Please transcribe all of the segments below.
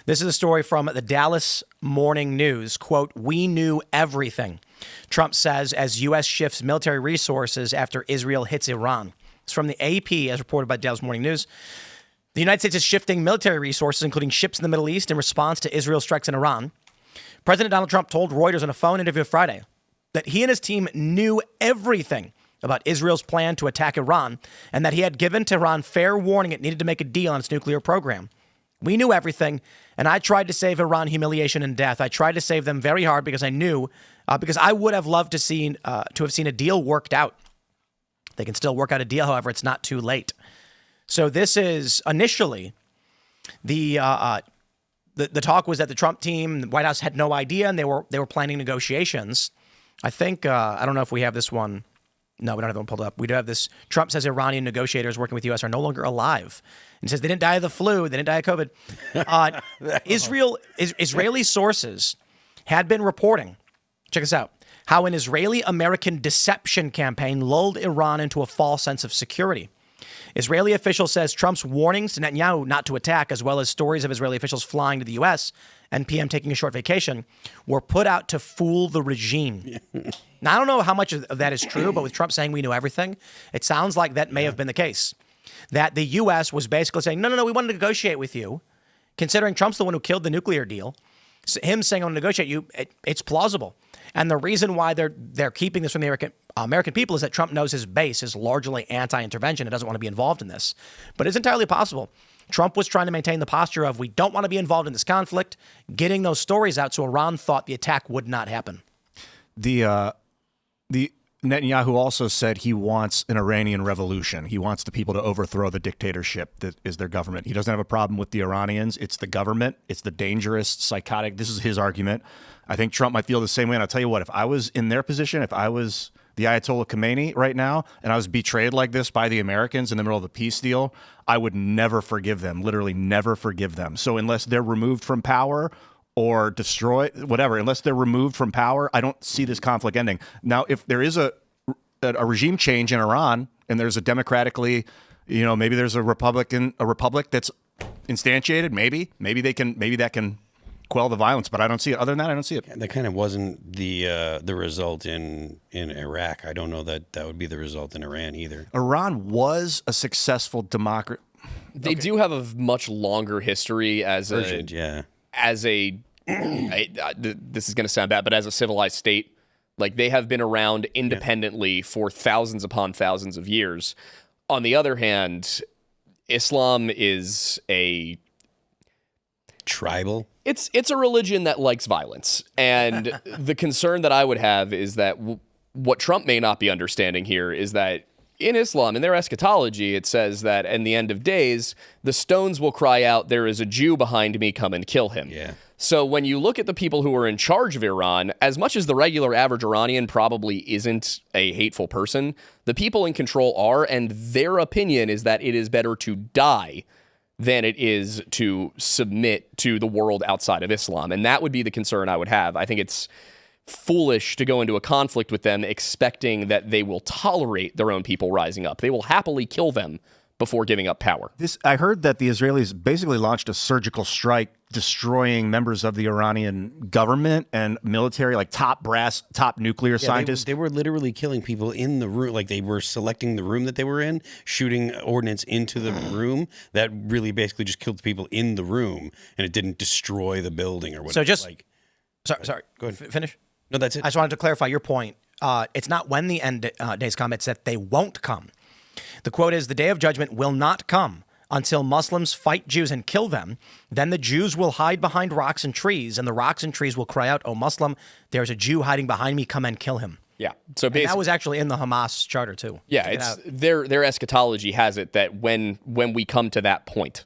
This is a story from the Dallas Morning News. Quote, "We knew everything," Trump says as U.S. shifts military resources after Israel hits Iran. It's from the AP, as reported by Dallas Morning News. The United States is shifting military resources, including ships in the Middle East, in response to Israel strikes in Iran. President Donald Trump told Reuters in a phone interview Friday that he and his team knew everything about Israel's plan to attack Iran and that he had given Tehran fair warning it needed to make a deal on its nuclear program. "We knew everything, and I tried to save Iran humiliation and death. I tried to save them very hard because I knew, because I would have loved to have seen a deal worked out. They can still work out a deal, however, it's not too late." So this is initially the talk was that the Trump team, the White House had no idea, and they were planning negotiations. I think I don't know if we have this one. No, we don't have that one pulled up. We do have this. Trump says Iranian negotiators working with the U.S. are no longer alive, and says they didn't die of the flu, they didn't die of COVID. Israeli sources had been reporting. Check this out. How an Israeli-American deception campaign lulled Iran into a false sense of security. Israeli official says Trump's warnings to Netanyahu not to attack, as well as stories of Israeli officials flying to the U.S. and PM taking a short vacation, were put out to fool the regime. Now, I don't know how much of that is true, but with Trump saying we knew everything, it sounds like that may have been the case. That the U.S. was basically saying, no, we want to negotiate with you, considering Trump's the one who killed the nuclear deal. So him saying, I want to negotiate you, it's plausible. And the reason why they're keeping this from the American people is that Trump knows his base is largely anti-intervention and doesn't want to be involved in this. But it's entirely possible. Trump was trying to maintain the posture of we don't want to be involved in this conflict, getting those stories out so Iran thought the attack would not happen. The Netanyahu also said he wants an Iranian revolution. He wants the people to overthrow the dictatorship that is their government. He doesn't have a problem with the Iranians. It's the government. It's the dangerous, psychotic. This is his argument. I think Trump might feel the same way. And I'll tell you what, if I was in their position, if I was the Ayatollah Khomeini right now, and I was betrayed like this by the Americans in the middle of the peace deal, I would never forgive them, literally never forgive them. So unless they're removed from power or destroy, whatever, unless they're removed from power, I don't see this conflict ending. Now, if there is a regime change in Iran and there's a democratically, maybe there's a republic that's instantiated, maybe that can quell the violence, but I don't see it. Other than that, I don't see it. That kind of wasn't the result in Iraq. I don't know that would be the result in Iran either. Iran was a successful democracy. They do have a much longer history as this is going to sound bad, but as a civilized state. Like, they have been around independently for thousands upon thousands of years. On the other hand, Islam is a tribal. It's a religion that likes violence. And the concern that I would have is that what Trump may not be understanding here is that in Islam, in their eschatology, it says that in the end of days, the stones will cry out, "There is a Jew behind me, come and kill him." Yeah. So when you look at the people who are in charge of Iran, as much as the regular average Iranian probably isn't a hateful person, the people in control are, and their opinion is that it is better to die than it is to submit to the world outside of Islam. And that would be the concern I would have. I think it's foolish to go into a conflict with them expecting that they will tolerate their own people rising up. They will happily kill them before giving up power. I heard that the Israelis basically launched a surgical strike destroying members of the Iranian government and military, like top nuclear scientists. They were literally killing people in the room. Like, they were selecting the room that they were in, shooting ordnance into the room that really basically just killed the people in the room, and it didn't destroy the building or whatever. So sorry. Go ahead. Finish. No, that's it. I just wanted to clarify your point. It's not when the end days come, it's that they won't come. The quote is, "The day of judgment will not come until Muslims fight Jews and kill them. Then the Jews will hide behind rocks and trees, and the rocks and trees will cry out, 'O Muslim, there's a Jew hiding behind me, come and kill him.'" Yeah. So basically, that was actually in the Hamas charter too. Yeah, it's their eschatology has it that when we come to that point,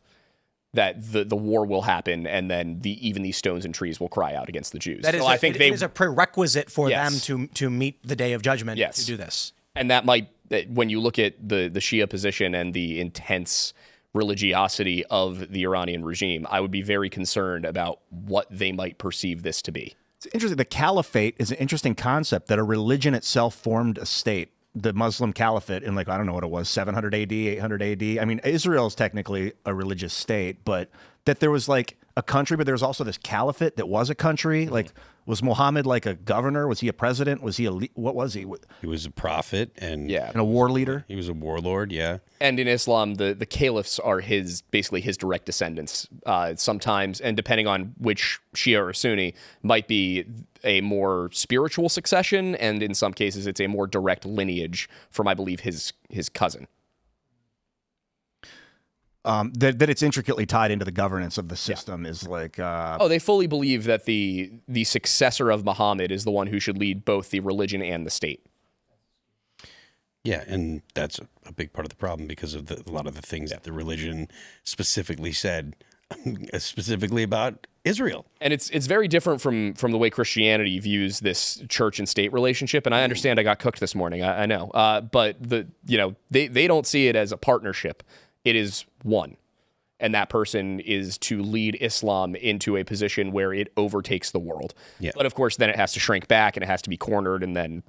that the war will happen, and then even these stones and trees will cry out against the Jews. That is, I think it is a prerequisite for Yes. them to meet the day of judgment Yes. to do this. And that might, when you look at the Shia position and the intense religiosity of the Iranian regime, I would be very concerned about what they might perceive this to be. It's interesting. The caliphate is an interesting concept, that a religion itself formed a state. The Muslim caliphate in, like, I don't know what it was, 700 AD, 800 AD. I mean, Israel is technically a religious state, but that there was like a country, but there was also this caliphate that was a country. Like, was Muhammad like a governor? Was he a president? Was he what was he? He was a prophet and Yeah. And a war leader? he was a warlord. Yeah. And in Islam, the caliphs are basically his direct descendants. Sometimes, and depending on which Shia or Sunni, might be a more spiritual succession, and in some cases, it's a more direct lineage from, I believe, his cousin. That it's intricately tied into the governance of the system is like. Oh, they fully believe that the successor of Muhammad is the one who should lead both the religion and the state. Yeah, and that's a big part of the problem because of a lot of the things that the religion specifically said, specifically about Israel. And it's very different from the way Christianity views this church and state relationship. And I understand I got cooked this morning. I know, but they don't see it as a partnership. It is one. And that person is to lead Islam into a position where it overtakes the world. Yeah. But of course, then it has to shrink back and it has to be cornered. And then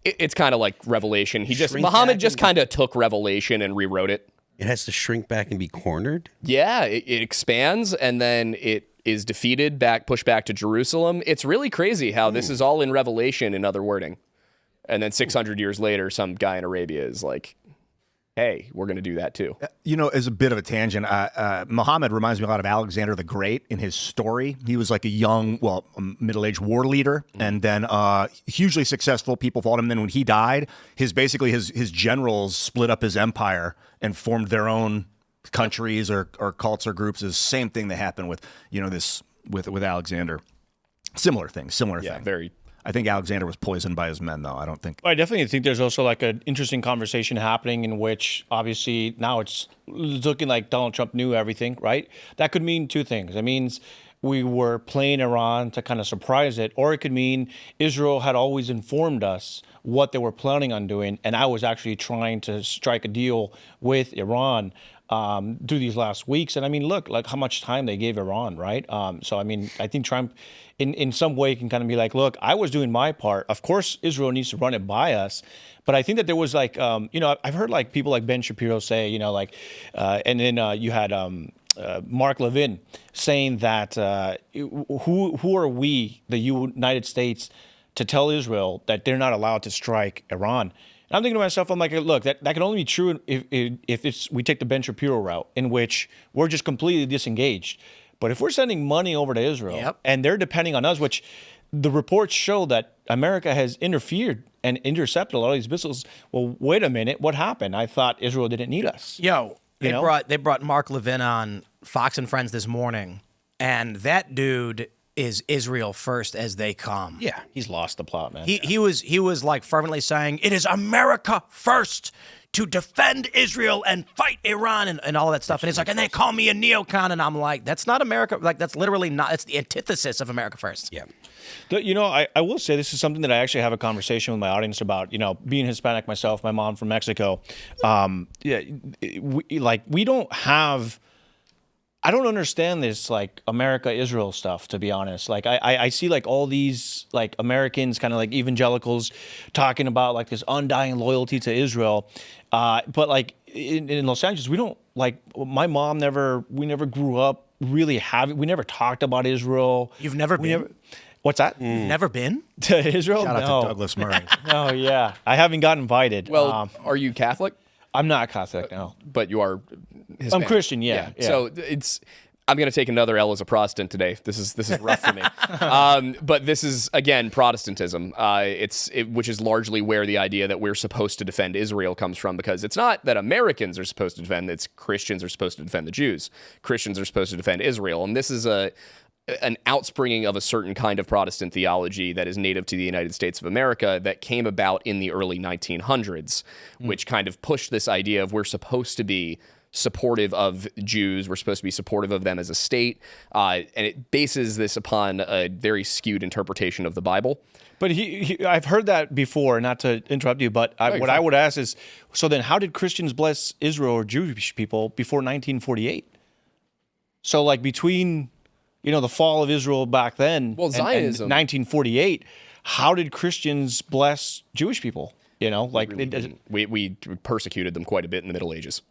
it's kind of like Revelation. Muhammad just kind of took Revelation and rewrote it. It has to shrink back and be cornered? Yeah, it expands and then it is defeated, pushed back to Jerusalem. It's really crazy how this is all in Revelation in other wording. And then 600 years later, some guy in Arabia is like, hey, we're going to do that too. You know, as a bit of a tangent, Muhammad reminds me a lot of Alexander the Great in his story. He was like a middle-aged war leader, and then hugely successful. People followed him. Then when he died, his generals split up his empire and formed their own countries or cults or groups. Is the same thing that happened with with Alexander. Similar thing. Yeah, very. I think Alexander was poisoned by his men, though. I don't think. I definitely think there's also like an interesting conversation happening in which obviously now it's looking like Donald Trump knew everything, right? That could mean two things. It means we were playing Iran to kind of surprise it, or it could mean Israel had always informed us what they were planning on doing, and I was actually trying to strike a deal with Iran through these last weeks. And I mean, look, like how much time they gave Iran, right? So, I mean, I think Trump in some way can kind of be like, look, I was doing my part. Of course, Israel needs to run it by us. But I think that there was like, I've heard like people like Ben Shapiro say, and then you had Mark Levin saying that who are we, the United States, to tell Israel that they're not allowed to strike Iran? And I'm thinking to myself, I'm like, look, that can only be true if we take the Ben Shapiro route, in which we're just completely disengaged. But if we're sending money over to Israel and they're depending on us, which the reports show that America has interfered and intercepted a lot of these missiles. Well, wait a minute, what happened? I thought Israel didn't need us. They brought Mark Levin on Fox and Friends this morning, and that dude is Israel first as they come. Yeah, he's lost the plot, man. He was like fervently saying, it is America first to defend Israel and fight Iran and all that stuff. And he's like, and they call me a neocon. And I'm like, that's not America. Like, that's literally not, it's the antithesis of America first. Yeah. I will say this is something that I actually have a conversation with my audience about, being Hispanic myself, my mom from Mexico. We don't have, I don't understand this like America-Israel stuff, to be honest. Like I see like all these like Americans, kind of like evangelicals, talking about like this undying loyalty to Israel. But like in Los Angeles, we don't like, my mom we never grew up really we never talked about Israel. You've never been? What's that? You've never been? To Israel? Shout out to Douglas Murray. Oh, yeah. I haven't got invited. Well, are you Catholic? I'm not Catholic, no. But you are Hispanic. I'm Christian, yeah. So I'm going to take another L as a Protestant today. This is rough for me. But this is, again, Protestantism, which is largely where the idea that we're supposed to defend Israel comes from, because it's not that Americans are supposed to defend, it's Christians are supposed to defend the Jews. Christians are supposed to defend Israel. And this is an outspringing of a certain kind of Protestant theology that is native to the United States of America that came about in the early 1900s, which kind of pushed this idea of we're supposed to be supportive of Jews, we're supposed to be supportive of them as a state, and it bases this upon a very skewed interpretation of the Bible. But I've heard that before, not to interrupt you, but what I would ask is, so then how did Christians bless Israel or Jewish people before 1948? So like between the fall of Israel back then and Zionism. 1948, how did Christians bless Jewish people? We persecuted them quite a bit in the Middle Ages.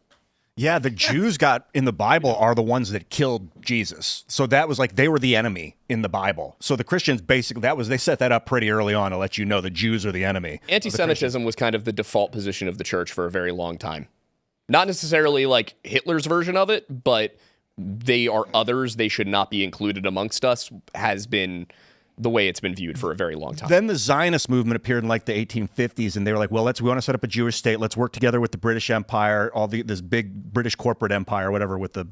Yeah, the Jews got in the Bible are the ones that killed Jesus. So that was like they were the enemy in the Bible. So the Christians basically they set that up pretty early on to let you know the Jews are the enemy. Anti-Semitism was kind of the default position of the church for a very long time. Not necessarily like Hitler's version of it, but they are others. They should not be included amongst us has been the way it's been viewed for a very long time. Then the Zionist movement appeared in like the 1850s, and they were like, well, we want to set up a Jewish state. Let's work together with the British Empire, this big British corporate empire, whatever, with the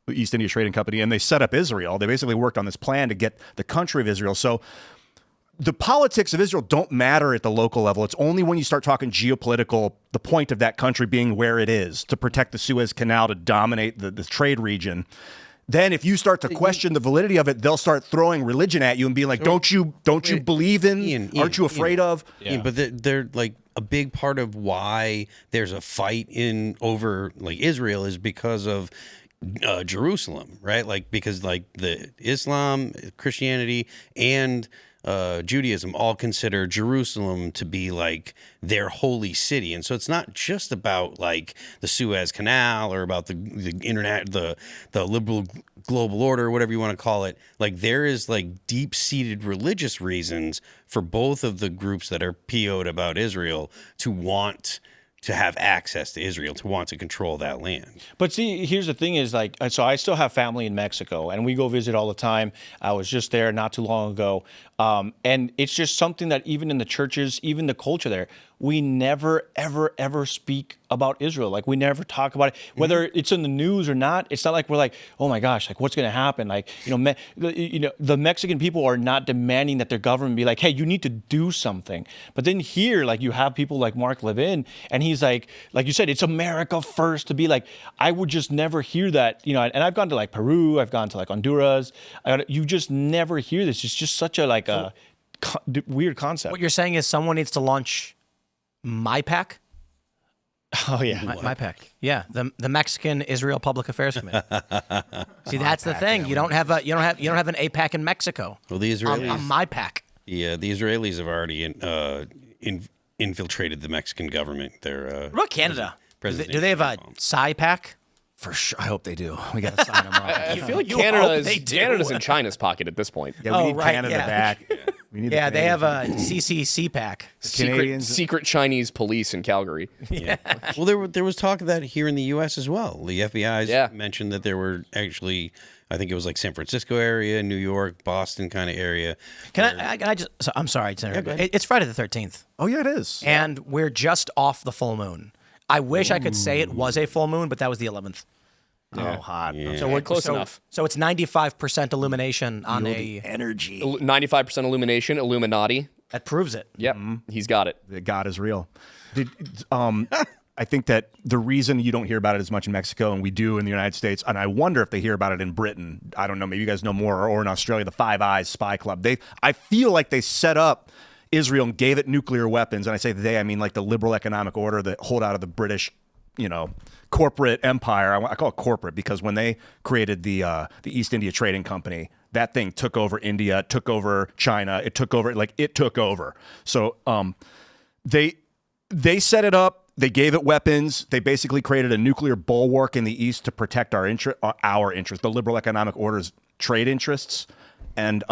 East India Trading Company, and they set up Israel. They basically worked on this plan to get the country of Israel. So the politics of Israel don't matter at the local level. It's only when you start talking geopolitical, the point of that country being where it is, to protect the Suez Canal, to dominate the trade region. Then if you start to question the validity of it, they'll start throwing religion at you and being like, don't you believe in, Ian, aren't you afraid of? Yeah, but they're like a big part of why there's a fight over like Israel is because of Jerusalem, right? Like because like the Islam, Christianity, and Judaism all consider Jerusalem to be like their holy city, and so it's not just about like the Suez Canal or about the internet, the liberal global order, whatever you want to call it. Like there is like deep-seated religious reasons for both of the groups that are PO'd about Israel to want to have access to Israel, to want to control that land. But see, here's the thing is like, so I still have family in Mexico and we go visit all the time. I was just there not too long ago. And it's just something that even in the churches, even the culture there, we never, ever, ever speak about Israel. Like we never talk about it, whether it's in the news or not. It's not like we're like, oh my gosh, like what's going to happen? Like, the Mexican people are not demanding that their government be like, hey, you need to do something. But then here, like you have people like Mark Levin, and he's like you said, it's America first, to be like, I would just never hear that, and I've gone to like Peru, I've gone to like Honduras. You just never hear this. It's just such a like a weird concept. What you're saying is someone needs to launch MyPAC? Oh yeah, MyPAC. Yeah, the Mexican Israel Public Affairs Committee. See, that's the thing. You don't have an APAC in Mexico. Well, the Israelis on MyPAC. Yeah, the Israelis have already infiltrated the Mexican government. They're what about Canada? Do they have a SciPAC? For sure. I hope they do. We got to sign them up. I feel like Canada's in China's pocket at this point. Yeah, we need Canada back. We need they have a CCCPAC. Secret Chinese police in Calgary. Yeah. Well, there was talk of that here in the U.S. as well. The FBI's mentioned that there were actually, I think it was like San Francisco area, New York, Boston kind of area. Can I just? So, I'm sorry, it's Friday the 13th. Oh yeah, it is. And we're just off the full moon. I wish I could say it was a full moon, but that was the 11th. Oh, hot. Yeah. So we're close enough. So it's 95% illumination on energy. 95% illumination, Illuminati. That proves it. Yep, he's got it. That God is real. I think that the reason you don't hear about it as much in Mexico, and we do in the United States, and I wonder if they hear about it in Britain. I don't know. Maybe you guys know more, or in Australia, the Five Eyes spy club. I feel like they set up Israel and gave it nuclear weapons. And I say they, I mean like the liberal economic order that hold out of the British, corporate empire. I call it corporate because when they created the East India Trading Company, that thing took over India, took over China, it took over. So they set it up. They gave it weapons. They basically created a nuclear bulwark in the East to protect our interest, the liberal economic order's trade interests, and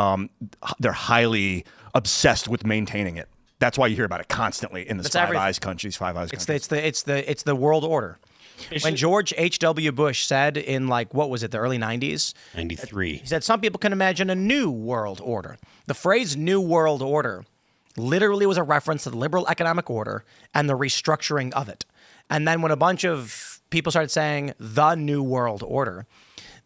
they're highly obsessed with maintaining it. That's why you hear about it constantly in the Five Eyes countries. It's the world order. When George H.W. Bush said in the early 90s, 93, he said some people can imagine a new world order. The phrase "new world order" literally was a reference to the liberal economic order and the restructuring of it. And then when a bunch of people started saying the new world order,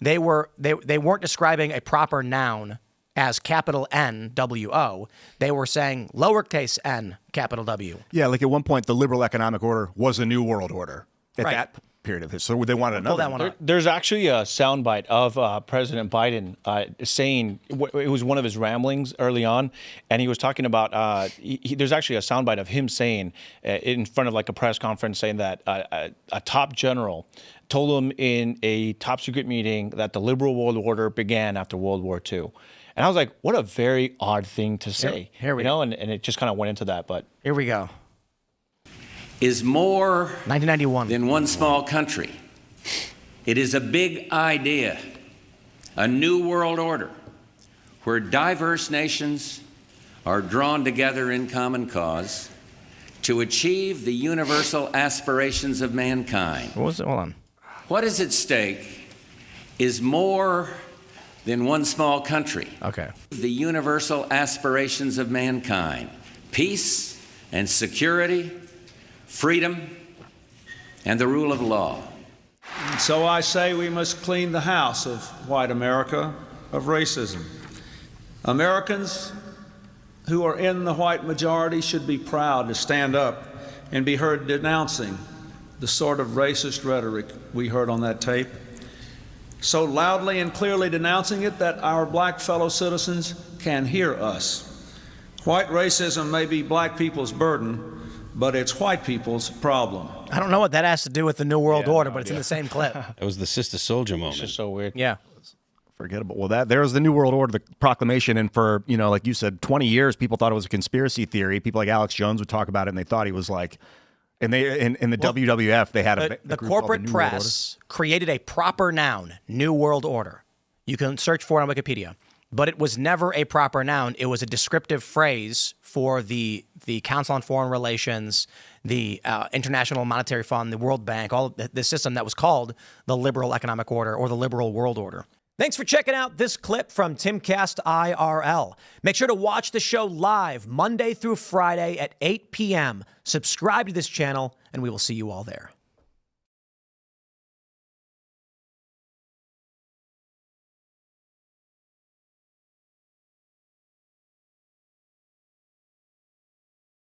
they weren't describing a proper noun as capital N, W-O. They were saying lowercase n, capital W. Yeah, like at one point, the liberal economic order was a new world order at that period of history. So they wanted another one. There's actually a soundbite of President Biden saying, it was one of his ramblings early on, and he was talking about, there's actually a soundbite of him saying in front of like a press conference saying that a top general told him in a top secret meeting that the liberal world order began after World War II. And I was like, what a very odd thing to say. Here we go. And it just kind of went into that. But here we go. Is more 1991 than one small country. It is a big idea, a new world order, where diverse nations are drawn together in common cause to achieve the universal aspirations of mankind. What was it? Hold on. What is at stake is more than one small country. Okay. The universal aspirations of mankind: peace and security, freedom, and the rule of law. And so I say we must clean the house of white America of racism. Americans who are in the white majority should be proud to stand up and be heard denouncing the sort of racist rhetoric we heard on that tape, so loudly and clearly denouncing it that our black fellow citizens can hear us. White racism may be black people's burden, but it's white people's problem. I don't know what that has to do with the New World Order, but it's in the same clip. That was the Sister Soldier moment. It's just so weird. Yeah. Forgettable. Well, there's the New World Order, the proclamation, and for, like you said, 20 years, people thought it was a conspiracy theory. People like Alex Jones would talk about it, and they thought he was like, and they in the WWF they had the corporate press created a proper noun, New World Order. You can search for it on Wikipedia, but it was never a proper noun. It was a descriptive phrase for the Council on Foreign Relations, the International Monetary Fund, the World Bank, all the system that was called the Liberal Economic Order or the Liberal World Order. Thanks for checking out this clip from Timcast IRL. Make sure to watch the show live Monday through Friday at 8 p.m. Subscribe to this channel, and we will see you all there.